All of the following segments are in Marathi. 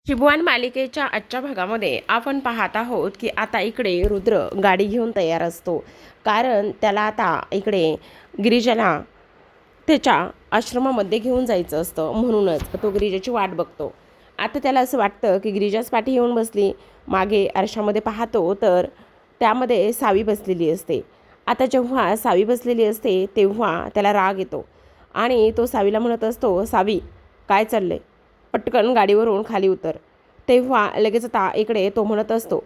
त्रिभुवन मालिकेच्या आजच्या भागामध्ये आपण पाहत आहोत की आता इकडे रुद्र गाडी घेऊन तयार असतो, कारण त्याला आता इकडे गिरिजाला त्याच्या आश्रमामध्ये घेऊन जायचं असतं. म्हणूनच तो गिरिजाची वाट बघतो. आता त्याला असं वाटतं की गिरिजाच पाठी येऊन बसली. मागे आरशामध्ये पाहतो तर त्यामध्ये सावी बसलेली असते. आता जेव्हा सावी बसलेली असते तेव्हा त्याला राग येतो आणि तो सावीला म्हणत असतो, सावी काय चाललंय, पटकन गाडीवरून खाली उतर. तेव्हा लगेच आता इकडे तो म्हणत असतो,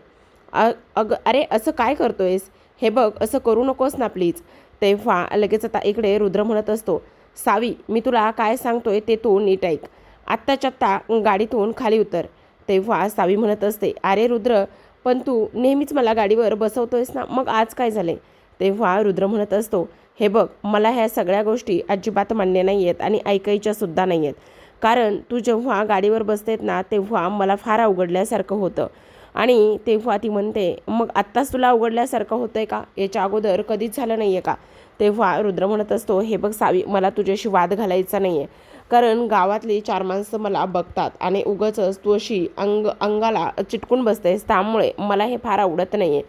अरे असं काय करतोयस, हे बघ असं करू नकोस ना प्लीज. तेव्हा लगेच आता इकडे रुद्र म्हणत असतो, सावी मी तुला काय सांगतोय ते तू नीट ऐक, आत्ताच्या आत्ता गाडीतून खाली उतर. तेव्हा सावी म्हणत असते, अरे रुद्र पण तू नेहमीच मला गाडीवर बसवतोयस ना, मग आज काय झाले. तेव्हा रुद्र म्हणत असतो, हे बघ मला ह्या सगळ्या गोष्टी अजिबात मान्य नाही आहेत आणि ऐकायच्या सुद्धा नाही आहेत. कारण तू जेव्हा गाडीवर बसतेत ना तेव्हा मला फार अवघडल्यासारखं होतं. आणि तेव्हा ती म्हणते, मग आत्ताच तुला अवघडल्यासारखं होतंय का, याच्या अगोदर कधीच झालं नाही आहे का. तेव्हा रुद्र म्हणत असतो, हे बघ सावी मला तुझ्याशी वाद घालायचा नाही आहे, कारण गावातली 4 माणसं मला बघतात आणि उगाचच तू अशी अंगाला चिटकून बसतेस, त्यामुळे मला हे फार आवडत नाही आहे.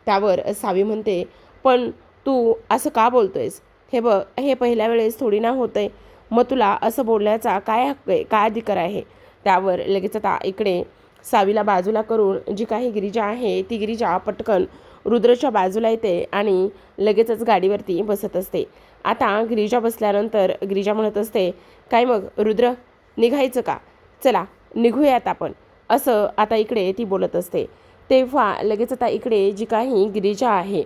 त्यावर सावी म्हणते, पण तू असं का बोलतोयस, हे बघ हे पहिल्या वेळेस थोडी ना होतंय, मग तुला असं बोलण्याचा काय हक्क आहे, काय अधिकार आहे. त्यावर लगेच आता इकडे सावीला बाजूला करून जी काही गिरिजा आहे ती गिरिजा पटकन रुद्रच्या बाजूला येते आणि लगेचच गाडीवरती बसत असते. आता गिरिजा बसल्यानंतर गिरिजा म्हणत असते, काय मग रुद्र निघायचं का, चला निघूयात आपण, असं आता इकडे ती बोलत असते. तेव्हा लगेच आता इकडे जी काही गिरिजा आहे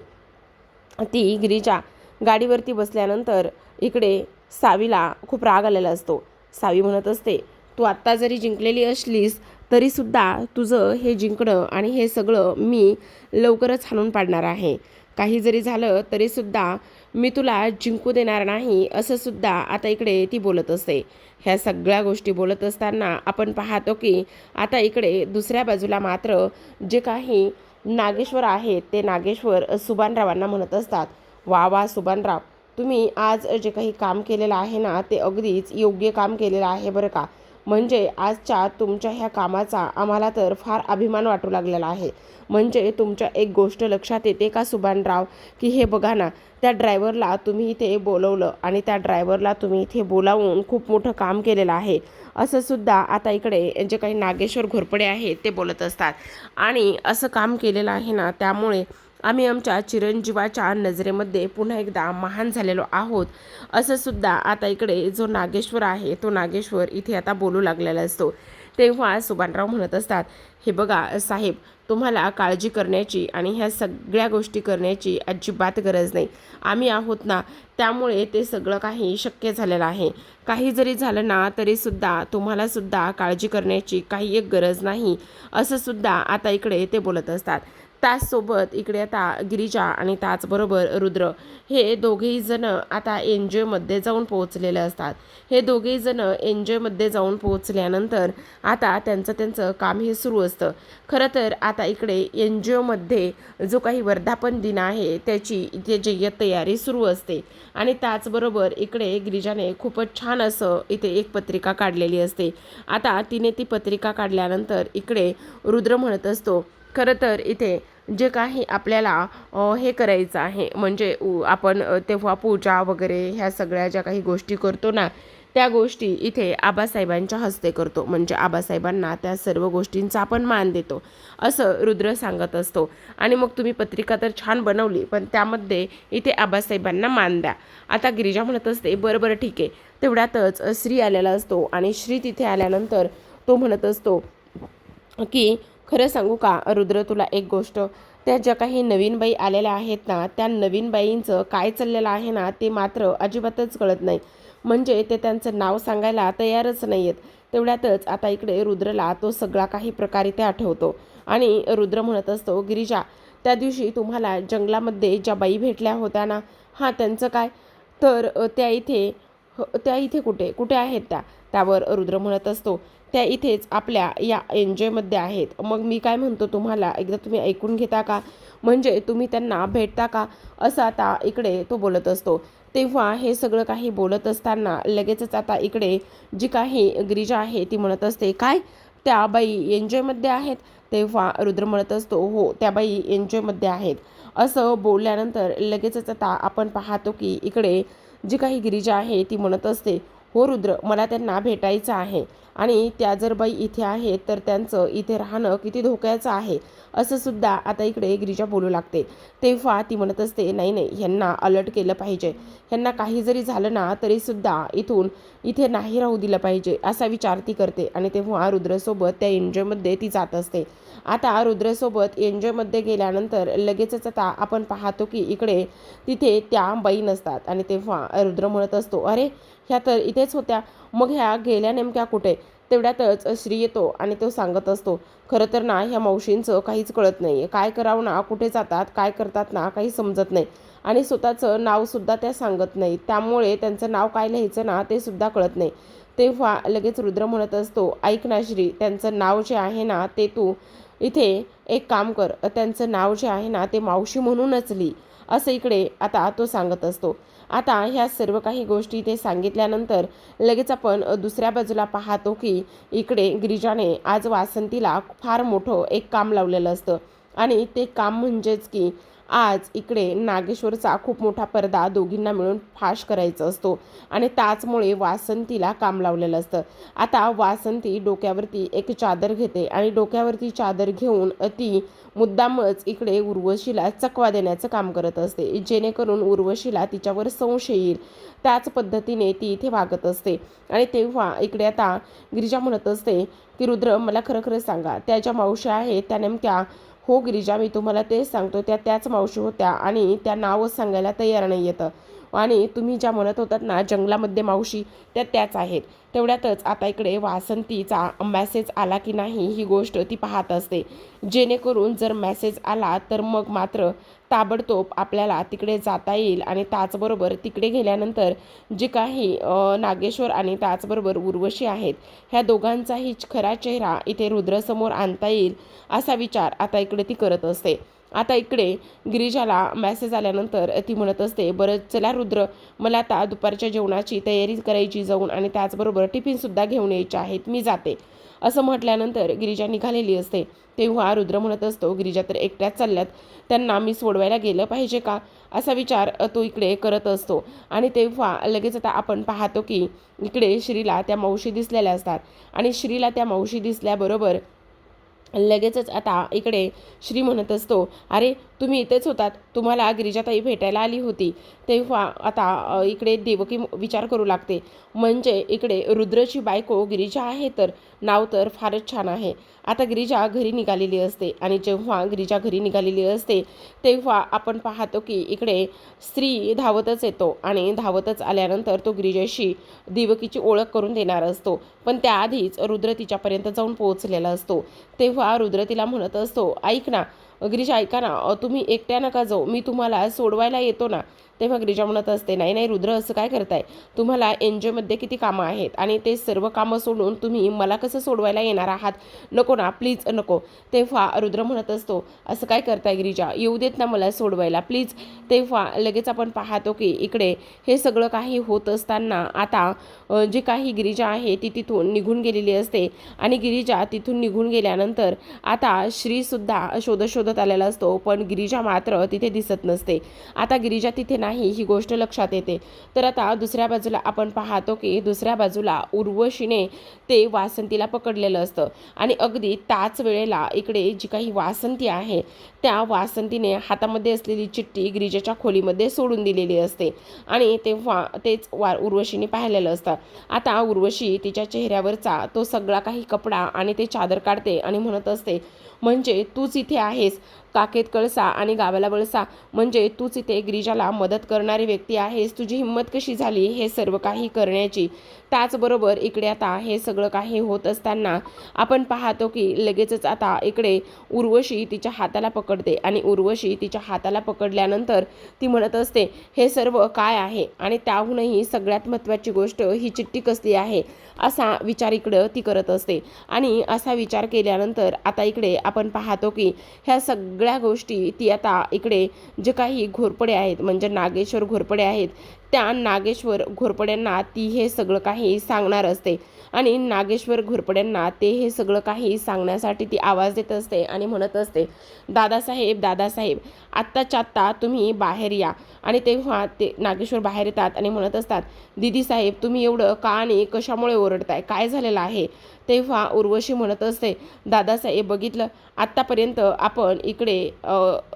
ती गिरिजा गाडीवरती बसल्यानंतर इकडे सावीला खूप राग आलेला असतो. सावी म्हणत असते, तू आत्ता जरी जिंकलेली असलीस तरीसुद्धा तुझं हे जिंकणं आणि हे सगळं मी लवकरच हाणून पाडणार आहे. काही जरी झालं तरीसुद्धा मी तुला जिंकू देणार नाही, असं सुद्धा आता इकडे ती बोलत असते. ह्या सगळ्या गोष्टी बोलत असताना आपण पाहतो की आता इकडे दुसऱ्या बाजूला मात्र जे काही नागेश्वर आहेत ते नागेश्वर सुभानरावांना म्हणत असतात, वा वा सुभानराव, तुम्ही आज जे काही काम केलेलं आहे ना ते अगदीच योग्य काम केलेलं आहे बरं का. म्हणजे आजच्या तुमच्या ह्या कामाचा आम्हाला तर फार अभिमान वाटू लागलेला आहे. म्हणजे तुमच्या एक गोष्ट लक्षात येते का सुभानराव, की हे बघा ना, त्या ड्रायव्हरला तुम्ही इथे बोलवलं आणि त्या ड्रायव्हरला तुम्ही इथे बोलावून खूप मोठं काम केलेलं आहे, असं सुद्धा आता इकडे जे काही नागेश्वर घोरपडे आहेत ते बोलत असतात. आणि असं काम केलेलं आहे ना त्यामुळे आम्ही आमच्या चिरंजीवाच्या नजरेमध्ये पुन्हा एकदा महान झालेलो आहोत, असं सुद्धा आता इकडे जो नागेश्वर आहे तो नागेश्वर इथे आता बोलू लागलेला असतो. तेव्हा सुभानराव म्हणत असतात, हे बघा साहेब, तुम्हाला काळजी करण्याची आणि ह्या सगळ्या गोष्टी करण्याची अजिबात गरज नाही. आम्ही आहोत ना, त्यामुळे ते सगळं काही शक्य झालेलं आहे. काही जरी झालं ना तरीसुद्धा तुम्हालासुद्धा काळजी करण्याची काही एक गरज नाही, असं सुद्धा आता इकडे ते बोलत असतात. त्याचसोबत इकडे आता गिरिजा आणि त्याचबरोबर रुद्र हे दोघेही जण आता एनजीओमध्ये जाऊन पोहोचलेले असतात. हे दोघेही जण एनजीओमध्ये जाऊन पोहोचल्यानंतर आता त्यांचं काम हे सुरू असतं. खरं तर आता इकडे एनजीओमध्ये जो काही वर्धापन दिन आहे त्याची इथे जे तयारी सुरू असते आणि त्याचबरोबर इकडे गिरिजाने खूपच छान असं इथे एक पत्रिका काढलेली असते. आता तिने ती पत्रिका काढल्यानंतर इकडे रुद्र म्हणत असतो, खरं तर इथे जे काही आपल्याला हे करायचं आहे, म्हणजे आपण तेव्हा पूजा वगैरे ह्या सगळ्या ज्या काही गोष्टी करतो ना त्या गोष्टी इथे आबासाहेबांच्या हस्ते करतो, म्हणजे आबासाहेबांना त्या सर्व गोष्टींचा आपण मान देतो, असं रुद्र सांगत असतो. आणि मग तुम्ही पत्रिका तर छान बनवली, पण त्यामध्ये इथे आबासाहेबांना मान द्या. आता गिरिजा म्हणत असते, बरं बरं ठीक आहे. तेवढ्यातच श्री आलेला असतो आणि श्री तिथे आल्यानंतर तो म्हणत असतो की खरं सांगू का रुद्र तुला एक गोष्ट, त्या ज्या काही नवीन बाई आलेल्या आहेत ना त्या नवीन बाईंचं काय चाललेलं आहे ना ते मात्र अजिबातच कळत नाही. म्हणजे ते त्यांचं नाव सांगायला तयारच नाही आहेत. तेवढ्यातच आता इकडे रुद्रला तो सगळा काही प्रकार इथे आठवतो आणि रुद्र म्हणत असतो, गिरिजा त्या दिवशी तुम्हाला जंगलामध्ये ज्या बाई भेटल्या होत्या ना, हां त्यांचं काय, तर त्या इथे कुठे कुठे आहेत त्या. त्यावर रुद्र म्हणत असतो, त्या इथेच आपल्या या एनजीओमध्ये आहेत. मग मी काय म्हणतो तुम्हाला, एकदा तुम्ही ऐकून घेता का, म्हणजे तुम्ही त्यांना भेटता का, असं आता इकडे तो बोलत असतो. तेव्हा हे सगळं काही बोलत असताना लगेचच आता इकडे जी काही गिरिजा आहे ती म्हणत असते, काय त्या बाई एन्जॉयमध्ये आहेत? तेव्हा रुद्र म्हणत असतो, हो त्या बाई एन्जॉयमध्ये आहेत. असं बोलल्यानंतर लगेचच आता आपण पाहतो की इकडे जी काही गिरिजा आहे ती म्हणत असते, हो रुद्र, मला त्यांना भेटायचं आहे आणि त्या जर बाई इथे आहेत तर त्यांचं इथे राहणं किती धोक्याचं आहे असं सुद्धा आता इकडे गिरिजा बोलू लागते. तेव्हा ती म्हणत असते, नाही नाही, ह्यांना अलर्ट केलं पाहिजे, ह्यांना काही जरी झालं ना तरीसुद्धा इथे नाही राहू दिलं पाहिजे असा विचार ती करते. आणि तेव्हा रुद्रसोबत त्या एन्जॉयमध्ये ती जात असते. आता रुद्रसोबत एन्जॉयमध्ये गेल्यानंतर लगेचच आता आपण पाहतो की इकडे तिथे त्या बाई नसतात. आणि तेव्हा रुद्र म्हणत असतो, अरे ह्या तर इथेच होत्या, मग ह्या गेल्या नेमक्या कुठे? तेवढ्यातच श्री येतो आणि तो सांगत असतो, खरं तर ना ह्या मावशींचं काहीच कळत नाही, काय करावं ना, कुठे जातात, काय करतात ना, काही समजत नाही. आणि स्वतःचं नावसुद्धा त्या सांगत नाही, त्यामुळे त्यांचं नाव काय लिहायचं ना ते सुद्धा कळत नाही. तेव्हा लगेच रुद्र म्हणत असतो, ऐक ना श्री, त्यांचं नाव जे आहे ना ते तू इथे एक काम कर, त्यांचं नाव जे आहे ना ते मावशी म्हणूनच लिही, असं इकडे आता तो सांगत असतो. आता ह्या सर्व काही गोष्टी ते सांगितल्यानंतर लगेच आपण दुसऱ्या बाजूला पाहतो की इकडे गिरिजाने आज वासंतीला फार मोठं एक काम लावलेलं असतं. आणि ते काम म्हणजेच की आज इकडे नागेश्वरचा खूप मोठा पडदा दोघींना मिळून फाश करायचा असतो आणि त्याचमुळे वासंतीला काम लावलेलं असतं. आता वासंती डोक्यावरती एक चादर घेते आणि डोक्यावरती चादर घेऊन ती मुद्दामच इकडे उर्वशीला चकवा देण्याचं काम करत असते, जेणेकरून उर्वशीला तिच्यावर संशय येईल. त्याच पद्धतीने ती इथे वागत असते. आणि तेव्हा इकडे आता गिरिजा म्हणत असते की रुद्र, मला खरं खरं सांगा, त्या ज्या मावशी आहेत त्या नेमक्या? हो गिरिजा, मी तुम्हाला तेच सांगतो, त्याच मावशी होत्या आणि त्या नावच सांगायला तयार नाही येतं. आणि तुम्ही ज्या म्हणत होतात ना जंगलामध्ये मावशी, त्याच आहेत. तेवढ्यातच आता इकडे वासंतीचा मेसेज आला की नाही ही गोष्ट ती पाहत असते, जेणेकरून जर मेसेज आला तर मग मात्र ताबडतोब आपल्याला तिकडे जाता येईल. आणि त्याचबरोबर तिकडे गेल्यानंतर जे काही नागेश्वर आणि त्याचबरोबर उर्वशी आहेत ह्या दोघांचाही खरा चेहरा इथे रुद्रसमोर आणता येईल असा विचार आता इकडे ती करत असते. आता इकडे गिरिजाला मेसेज आल्यानंतर ती म्हणत असते, बरं चला रुद्र, मला आता दुपारच्या जेवणाची तयारी करायची जाऊन आणि त्याचबरोबर टिफिनसुद्धा घेऊन यायचे आहेत, मी जाते. असं म्हटल्यानंतर गिरिजा निघालेली असते. तेव्हा रुद्र म्हणत असतो, गिरिजा तर एकट्याच चालल्यात, त्यांना मी सोडवायला गेलं पाहिजे का असा विचार तो इकडे करत असतो. आणि तेव्हा लगेच आता आपण पाहतो की इकडे श्रीला त्या मावशी दिसलेल्या असतात. आणि श्रीला त्या मावशी दिसल्याबरोबर लगेचच आता इकडे श्री म्हणत असतो, अरे तुम्ही इथेच होतात, तुम्हाला गिरिजाताई भेटायला आली होती. तेव्हा आता इकडे देवकी विचार करू लागते, म्हणजे इकडे रुद्रची बायको गिरिजा आहे, तर नाव तर फारच छान आहे. आता गिरिजा घरी निघालेली असते. आणि जेव्हा गिरिजा घरी निघालेली असते तेव्हा आपण पाहतो की इकडे स्त्री धावतच येतो आणि धावतच आल्यानंतर तो गिरिजाशी देवकीची ओळख करून देणार असतो. पण त्याआधीच रुद्र तिच्यापर्यंत जाऊन पोहोचलेला असतो. तेव्हा रुद्र तिला म्हणत असतो, ऐक ना गिरिजा, ऐका ना, तुम्ही एकट्या नका जाऊ, मी तुम्हाला सोडवायला येतो ना. तेव्हा गिरिजा म्हणत असते, नाही नाही रुद्र, असं काय करताय, तुम्हाला एन्जॉयमध्ये किती कामं आहेत आणि ते सर्व कामं सोडून तुम्ही मला कसं सोडवायला येणार आहात, नको ना प्लीज नको. तेव्हा रुद्र म्हणत असतो, असं काय करताय गिरिजा, येऊ देत ना मला सोडवायला प्लीज. तेव्हा लगेच आपण पाहतो की इकडे हे सगळं काही होत असताना आता जी काही गिरिजा आहे ती तिथून निघून गेलेली असते. आणि गिरिजा तिथून निघून गेल्यानंतर आता श्रीसुद्धा शोधत आलेला असतो, पण गिरिजा मात्र तिथे दिसत नसते. आता गिरिजा तिथे नाही ही गोष्ट लक्षात येते. तर आता दुसऱ्या बाजूला आपण पाहतो की दुसऱ्या बाजूला उर्वशीने ते वासंतीला पकडलेलं असतं. आणि अगदी त्याच वेळेला इकडे जी काही वासंती आहे त्या वासंतीने हातामध्ये असलेली चिठ्ठी गिरिजाच्या खोलीमध्ये सोडून दिलेली असते. आणि तेव्हा तेच उर्वशीने पाहिलेलं असतं. आता उर्वशी तिच्या चेहऱ्यावरचा तो सगळा काही कपडा आणि ते चादर काढते आणि म्हणत असते, म्हणजे तूच इथे आहेस, काखेत कळसा आणि गावाला वळसा, म्हणजे तूच इथे गिरिजाला मदत करणारी व्यक्ती आहेस, तुझी हिंमत कशी झाली हे सर्व काही करण्याची. त्याचबरोबर इकडे आता हे सगळं काही होत असताना आपण पाहतो की लगेचच आता इकडे उर्वशी तिच्या हाताला पकडते. आणि उर्वशी तिच्या हाताला पकडल्यानंतर ती म्हणत असते, हे सर्व काय आहे आणि त्याहूनही सगळ्यात महत्त्वाची गोष्ट ही चिठ्ठी कसली आहे असा विचार इकडं ती करत असते. आणि असा विचार केल्यानंतर आता इकडे आपण पाहतो की ह्या सगळ्या गोष्टी ती आता इकडे जे काही घोरपडे आहेत म्हणजे नागेश्वर घोरपडे आहेत त्या नागेश्वर घोरपड्यांना ती हे सगळं काही सांगणार असते आणि नागेश्वर घोरपड्यांना ते हे सगळं काही सांगण्यासाठी ती आवाज देत असते आणि म्हणत असते, दादासाहेब दादासाहेब आत्ताच्या आत्ता तुम्ही बाहेर या. आणि तेव्हा ते नागेश्वर बाहेर येतात आणि म्हणत असतात, दीदी साहेब तुम्ही एवढं का आणि कशामुळे ओरडताय, काय झालेलं आहे. तेव्हा उर्वशी म्हणत असते, दादासाहेब बघितलं आत्तापर्यंत आपण इकडे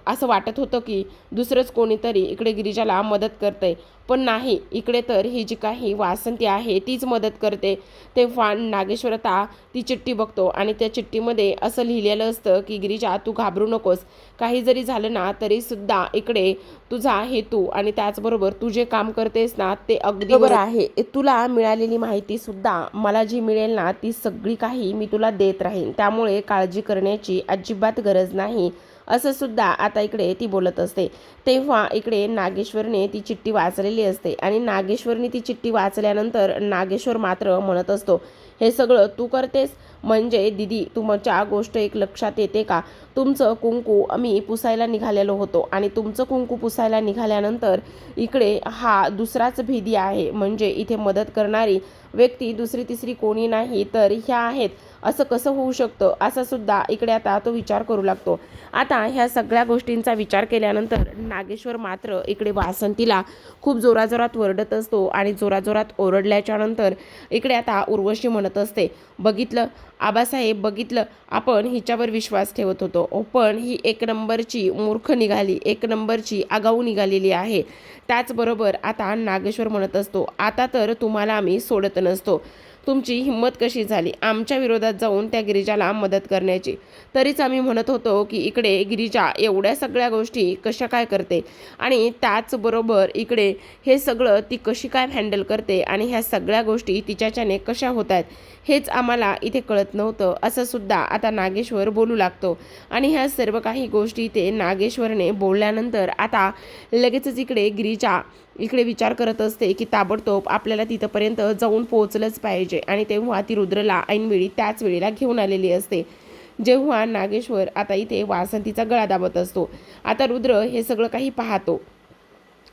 असं वाटत होतं की दुसरंच कोणीतरी इकडे गिरिजाला मदत करतंय, पण नाही, इकडे तर ही जी काही वासंती आहे तीच मदत करते. तेव्हा नागेश्वर आता ती चिठ्ठी बघतो आणि त्या चिठ्ठीमध्ये असं लिहिलेलं असतं की गिरिजा तू घाबरू नकोस, काही जरी झालं ना तरीसुद्धा इकडे तुझा हेतू आणि त्याचबरोबर तू जे काम करतेस ना ते अगदी बरोबर आहे. तुला मिळालेली माहिती सुद्धा मला जी मिळेल ना ती सगळी काही मी तुला देत राहीन, त्यामुळे काळजी करण्याची अजिबात गरज नाही, असं सुद्धा आता इकडे ती बोलत असते. तेव्हा इकडे नागेश्वरने ती चिठ्ठी वाचलेली असते आणि नागेश्वरने ती चिठ्ठी वाचल्यानंतर नागेश्वर मात्र म्हणत असतो, हे सगळं तू करतेस म्हणजे दीदी तुमच्या गोष्ट एक लक्षात येते का, तुमचं कुंकू आम्ही पुसायला निघालेलो होतो आणि तुमचं कुंकू पुसायला निघाल्यानंतर इकडे हा दुसराच भेदी आहे, म्हणजे इथे मदत करणारी व्यक्ती दुसरी तिसरी कोणी नाही तर ह्या आहेत, असं कसं होऊ शकतं, असा सुद्धा इकडे आता तो विचार करू लागतो. आता ह्या सगळ्या गोष्टींचा विचार केल्यानंतर नागेश्वर मात्र इकडे वासंतीला खूप जोराजोरात ओरडत असतो आणि जोराजोरात ओरडल्याच्या नंतर इकडे आता उर्वशी म्हणत असते, बघितलं आबासाहेब बघितलं, आपण हिच्यावर विश्वास ठेवत होतो पण ही एक नंबरची मूर्ख निघाली, एक नंबरची आगाऊ निघालेली आहे. त्याचबरोबर आता नागेश्वर म्हणत असतो, आता तर तुम्हाला आम्ही सोडत नसतो, तुमची हिंमत कशी झाली आमच्या विरोधात जाऊन त्या गिरिजाला मदत करण्याची, तरीच आम्ही म्हणत होतो की इकडे गिरिजा एवढ्या सगळ्या गोष्टी कशा काय करते आणि त्याचबरोबर इकडे हे सगळं ती कशी काय हँडल करते आणि ह्या सगळ्या गोष्टी तिच्याच्याने कशा होत आहेत हेच आम्हाला इथे कळत नव्हतं, असं सुद्धा आता नागेश्वर बोलू लागतो. आणि ह्या सर्व काही गोष्टी ते नागेश्वरने बोलल्यानंतर आता लगेचच इकडे गिरिजा इकडे विचार करत असते की ताबडतोब आपल्याला तिथंपर्यंत जाऊन पोहोचलंच पाहिजे आणि तेव्हा ती रुद्रला ऐनवेळी त्याच वेळेला घेऊन आलेली असते. जेव्हा नागेश्वर आता इथे वासंतीचा गळा दाबत असतो, आता रुद्र हे सगळं काही पाहतो.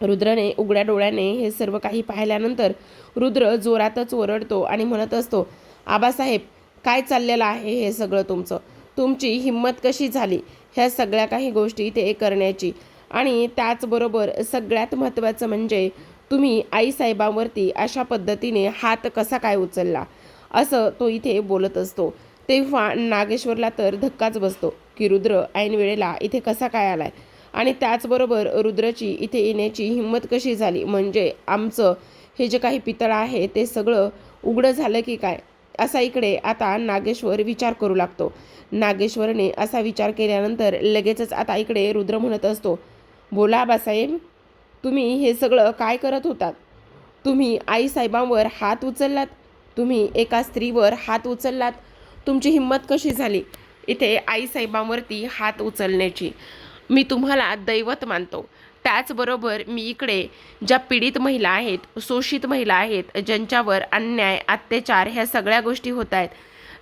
रुद्रने उघड्या डोळ्याने हे सर्व काही पाहिल्यानंतर रुद्र जोरातच ओरडतो आणि म्हणत असतो, आबासाहेब काय चाललेलं आहे हे सगळं तुमचं, तुमची हिंमत कशी झाली ह्या सगळ्या काही गोष्टी ते करण्याची, आणि त्याचबरोबर सगळ्यात महत्त्वाचं म्हणजे तुम्ही आईसाहेबांवरती अशा पद्धतीने हात कसा काय उचलला, असं तो इथे बोलत असतो. तेव्हा नागेश्वरला तर धक्काच बसतो की रुद्र ऐन वेळेला इथे कसा काय आलाय आणि त्याचबरोबर रुद्रची इथे येण्याची हिंमत कशी झाली, म्हणजे आमचं हे जे काही पितळ आहे ते सगळं उघडं झालं की काय, असा इकडे आता नागेश्वर विचार करू लागतो. नागेश्वरने असा विचार केल्यानंतर लगेचच आता इकडे रुद्र म्हणत असतो, बोला आबासाहेब तुम्ही हे सगळं काय करत होतात, तुम्ही आईसाहेबांवर हात उचललात, तुम्ही एका स्त्रीवर हात उचललात, तुमची हिंमत कशी झाली इथे आईसाहेबांवरती हात उचलण्याची. मी तुम्हाला दैवत मानतो, त्याचबरोबर मी इकडे ज्या पीडित महिला आहेत, शोषित महिला आहेत, ज्यांच्यावर अन्याय अत्याचार ह्या सगळ्या गोष्टी होत आहेत,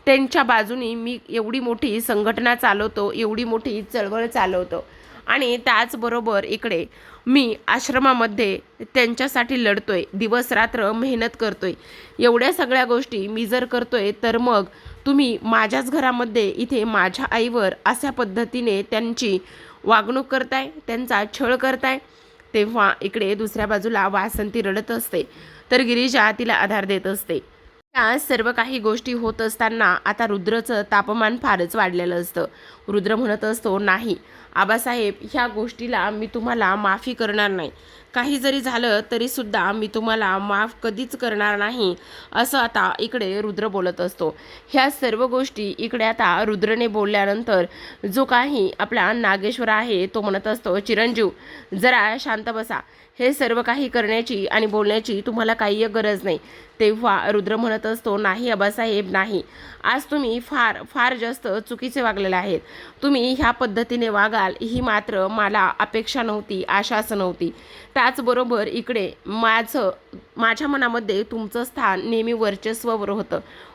त्यांच्या बाजूनी मी एवढी मोठी संघटना चालवतो, एवढी मोठी चळवळ चालवतो आणि त्याचबरोबर इकडे मी आश्रमामध्ये त्यांच्यासाठी लढतोय, दिवस रात्र मेहनत करतोय. एवढ्या सगळ्या गोष्टी मी जर करतोय तर मग तुम्ही माझ्याच घरामध्ये इथे माझ्या आईवर अशा पद्धतीने त्यांची वागणूक करताय, त्यांचा छळ करताय. तेव्हा इकडे दुसऱ्या बाजूला वासंती रडत असते तर गिरिजा तिला आधार देत असते. या सर्व काही गोष्टी होत असताना आता रुद्रचं तापमान फारच वाढलेलं असतं. रुद्र म्हणत असतो, नाही आबासाहेब ह्या गोष्टीला मी तुम्हाला माफी करणार नाही, काही जरी झालं तरीसुद्धा मी तुम्हाला माफ कधीच करणार नाही, असं आता इकडे रुद्र बोलत असतो. ह्या सर्व गोष्टी इकडे आता रुद्रने बोलल्यानंतर जो काही आपला नागेश्वर आहे तो म्हणत असतो, चिरंजीव जरा शांत बसा, हे सर्व काही करण्याची आणि बोलण्याची तुम्हाला काही गरज नाही. तेव्हा रुद्र म्हणत असतो, नाही आबासाहेब नाही, आज तुम्ही फार फार जास्त चुकीचे वागलेले आहेत, तुम्ही ह्या पद्धतीने वागाल ही मात्र मला अपेक्षा नव्हती, आशाच नव्हती. त्याचबरोबर इकडे माझ्या मनामध्ये तुमचं स्थान नेहमी वर्चस्वावर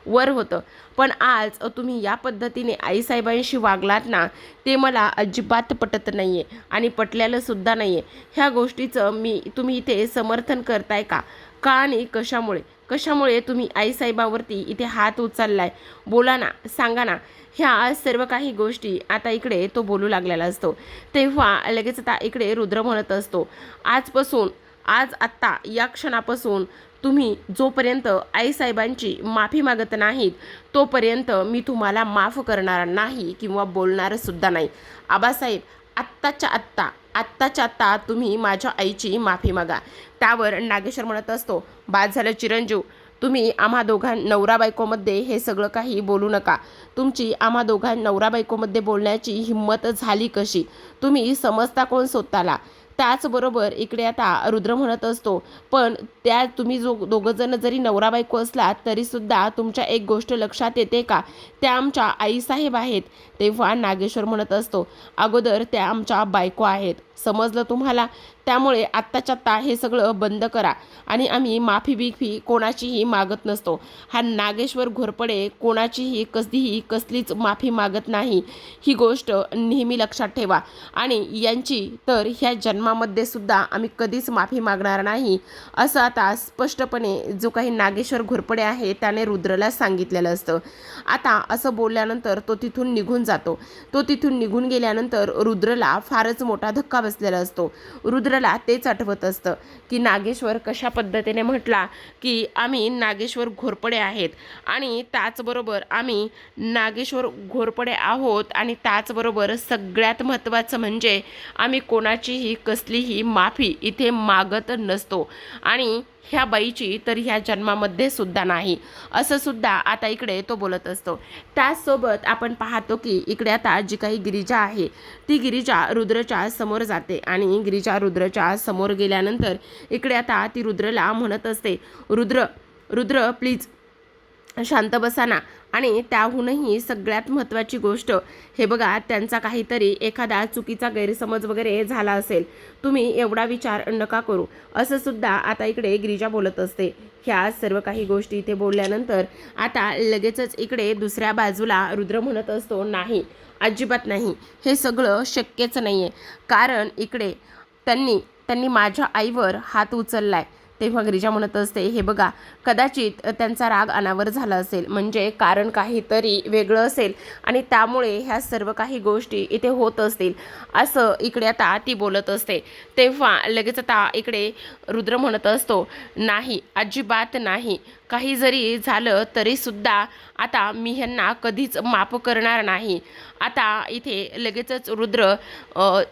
वर होतं. पण आज तुम्ही या पद्धतीने आईसाहेबांशी वागलात ना, ते मला अजिबात पटत नाही आहे आणि पटलेलं सुद्धा नाही आहे. ह्या गोष्टीचं तुम्ही इथे समर्थन करताय का? का आणि कशामुळे तुम्ही आईसाहेबावरती इथे हात उचललाय? बोला ना, सांगा ना. ह्या सर्व काही गोष्टी आता इकडे तो बोलू लागलेला असतो. तेव्हा लगेच आता इकडे रुद्र म्हणत असतो, आत्ता या क्षणापासून तुम्ही जोपर्यंत आईसाहेबांची माफी मागत नाहीत तोपर्यंत मी तुम्हाला माफ करणार नाही किंवा बोलणार सुद्धा नाही. आबासाहेब, आत्ताच्या आत्ता तुम्ही माझ्या आईची माफी मागा. त्यावर नागेश्वर म्हणत असतो, बाद झालं चिरंजीव, तुम्ही आम्हा नवरा बायकोमध्ये हे सगळं काही बोलू नका. तुमची आम्हा नवरा बायकोमध्ये बोलण्याची हिंमत झाली कशी? तुम्ही समजता कोण स्वतःला? त्याचबरोबर इकडे आता रुद्र म्हणत असतो, पण तुम्ही दोघं जण जरी नवरा बायको असलात तरीसुद्धा तुमच्या एक गोष्ट लक्षात येते का? त्या आमच्या आईसाहेब आहेत. तेव्हा नागेश्वर म्हणत असतो, अगोदर त्या आमच्या बायको आहेत, समजलं तुम्हाला? त्यामुळे आत्ताच्या आत्ता हे सगळं बंद करा आणि आम्ही माफी कोणाचीही मागत नसतो. हा नागेश्वर घोरपडे कोणाचीही कसलीच माफी मागत नाही. ही गोष्ट नेहमी लक्षात ठेवा आणि यांची तर ह्या जन्मामध्ये सुद्धा आम्ही कधीच माफी मागणार नाही, असं आता स्पष्टपणे जो काही नागेश्वर घोरपडे आहे त्याने रुद्रला सांगितलेलं असतं. आता असं बोलल्यानंतर तो तिथून निघून जातो. तो तिथून निघून गेल्यानंतर रुद्रला फारच मोठा धक्का बसलेला असतो. रुद्रला तेच आठवत असतं की नागेश्वर कशा पद्धतीने म्हटला की आम्ही नागेश्वर घोरपडे आहेत आणि त्याचबरोबर आम्ही नागेश्वर घोरपडे आहोत आणि त्याचबरोबर सगळ्यात महत्त्वाचं म्हणजे आम्ही कोणाचीही कसलीही माफी इथे मागत नसतो आणि ह्या बाईची तर ह्या जन्मामध्ये सुद्धा नाही, असं सुद्धा आता इकडे तो बोलत असतो. त्याचसोबत आपण पाहतो की इकडे आता जी काही गिरिजा आहे ती गिरिजा रुद्रच्या समोर जाते आणि गिरिजा रुद्रच्या समोर गेल्यानंतर इकडे आता ती रुद्रला म्हणत असते, रुद्र प्लीज शांत बसा ना. आणि त्याहूनही सगळ्यात महत्त्वाची गोष्ट, हे बघा, त्यांचा काहीतरी एखादा चुकीचा गैरसमज वगैरे झाला असेल, तुम्ही एवढा विचार नका करू, असं सुद्धा आता इकडे गिरिजा बोलत असते. ह्या सर्व काही गोष्टी इथे बोलल्यानंतर आता लगेचच इकडे दुसऱ्या बाजूला रुद्र म्हणत असतो, नाही, अजिबात नाही, हे सगळं शक्यच नाही आहे, कारण इकडे त्यांनी माझ्या आईवर हात उचललाय. तेव्हा गिरिजा म्हणत असते, हे बघा, कदाचित त्यांचा राग अनावर झाला असेल, म्हणजे कारण काहीतरी वेगळं असेल आणि त्यामुळे ह्या सर्व काही गोष्टी इथे होत असतील, असं इकडे आता ती बोलत असते. तेव्हा लगेच आता इकडे रुद्र म्हणत असतो, नाही, अजिबात नाही, काही जरी झालं तरीसुद्धा आता मी ह्यांना कधीच माफ करणार नाही. आता इथे लगेचच रुद्र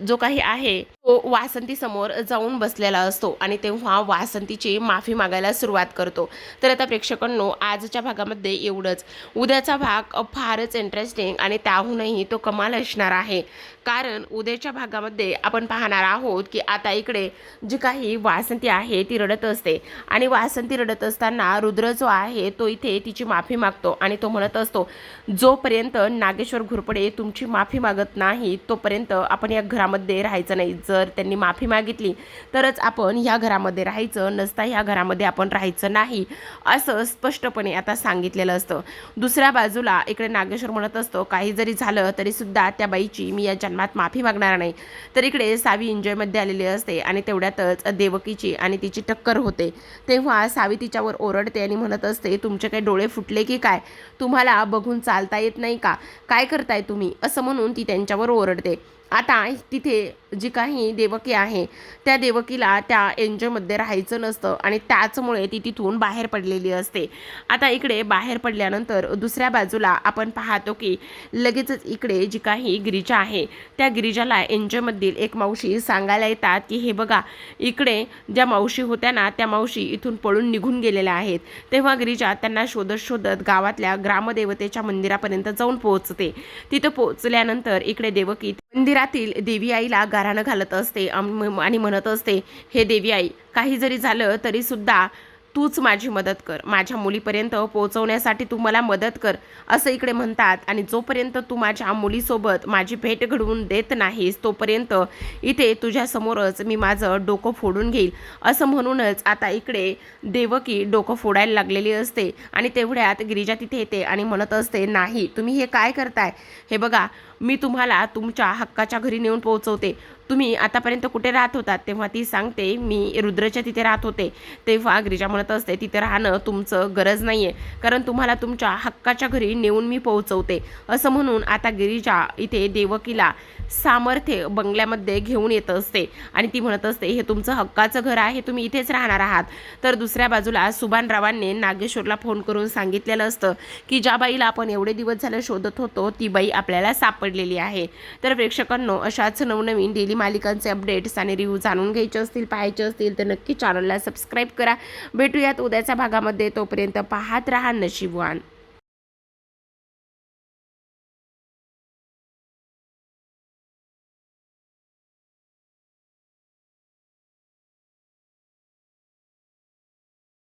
जो काही आहे तो वासंतीसमोर जाऊन बसलेला असतो आणि तेव्हा वासंतीची माफी मागायला सुरुवात करतो. तर आता प्रेक्षकांनो, आजच्या भागामध्ये एवढंच. उद्याचा भाग फारच इंटरेस्टिंग आणि त्याहूनही तो कमाल असणार आहे, कारण उद्याच्या भागामध्ये आपण पाहणार आहोत की आता इकडे जी काही वासंती आहे ती रडत असते आणि वासंती रडत असताना रुद्र जो आहे तो इथे तिची माफी मागतो आणि तो म्हणत असतो, जोपर्यंत नागेश्वर घोरपडे तुमची माफी मागत नाही तोपर्यंत आपण या घरामध्ये राहायचं नाही. जर त्यांनी माफी मागितली तरच आपण ह्या घरामध्ये राहायचं, नसता ह्या घरामध्ये आपण राहायचं नाही, असं स्पष्टपणे आता सांगितलेलं असतं. दुसऱ्या बाजूला इकडे नागेश्वर म्हणत असतो, काही जरी झालं तरी सुद्धा त्या बाईची मी या जन्मात माफी मागणार नाही. तर इकडे सावी एन्जॉयमध्ये आलेली असते आणि तेवढ्यातच देवकीची आणि तिची टक्कर होते. तेव्हा सावी तिच्यावर ओरडते आणि म्हणत असते, तुमचे काही डोळे फुटले की काय? तुम्हाला बघून चालता येत नाही का? काय करताय तुम्ही? असं म्हणून ती त्यांच्यावर ओरडते. आता तिथे जी काही देवकी आहे त्या देवकीला त्या एन्जॉयमध्ये राहायचं नसतं आणि त्याचमुळे ती तिथून बाहेर पडलेली असते. आता इकडे बाहेर पडल्यानंतर दुसऱ्या बाजूला आपण पाहतो की लगेचच इकडे जी काही गिरिजा आहे त्या गिरिजाला एन्जॉयमधील एक मावशी सांगायला येतात की हे बघा, इकडे ज्या मावशी होत्या ना त्या मावशी इथून पळून निघून गेलेल्या आहेत. तेव्हा गिरिजा त्यांना शोधत गावातल्या ग्रामदेवतेच्या मंदिरापर्यंत जाऊन पोहोचते. तिथं पोहोचल्यानंतर इकडे देवकी मंदिरातील देवी आईला गाराणं घालत असते आणि म्हणत असते, हे देवी आई, काही जरी झालं तरी सुद्धा तूच माझी मदत कर, माझ्या मुलीपर्यंत पोहोचवण्यासाठी तू मला मदत कर, असं इकडे म्हणतात. आणि जोपर्यंत तू माझ्या मुलीसोबत माझी भेट घडवून देत नाहीस तोपर्यंत इथे तुझ्यासमोरच मी माझं डोकं फोडून घेईल, असं म्हणूनच आता इकडे देवकी डोकं फोडायला लागलेली असते. आणि तेवढ्यात गिरिजा तिथे येते आणि म्हणत असते, नाही तुम्ही हे काय करताय, हे बघा मी तुम्हाला तुमच्या हक्काच्या घरी नेऊन पोहोचवते. तुम्ही आतापर्यंत कुठे राहत होतात? तेव्हा ती सांगते, मी रुद्रच्या तिथे राहत होते. तेव्हा गिरिजा म्हणत असते, तिथे राहणं तुमचं गरज नाही आहे, कारण तुम्हाला तुमच्या हक्काच्या घरी नेऊन मी पोहोचवते, असं म्हणून आता गिरिजा इथे देवकीला सामर्थ्य बंगल्यामध्ये घेऊन येत असते. आणि ती म्हणत असते, हे तुमचं हक्काचं घर आहे, तुम्ही इथेच राहणार आहात. तर दुसऱ्या बाजूला सुभानरावांनी नागेश्वरला फोन करून सांगितलेलं असतं की ज्या बाईला आपण एवढे दिवस झाले शोधत होतो ती बाई आपल्याला सापडलेली आहे. तर प्रेक्षकांनो, अशाच नवनवीन डेली मालिकांचे अपडेट्स आणि रिव्ह्यू जाणून घ्यायचे असतील, पाहायचे असतील तर नक्की चॅनलला सबस्क्राईब करा. भेटूयात उद्याच्या भागामध्ये. तोपर्यंत पाहत राहा नशीबवान.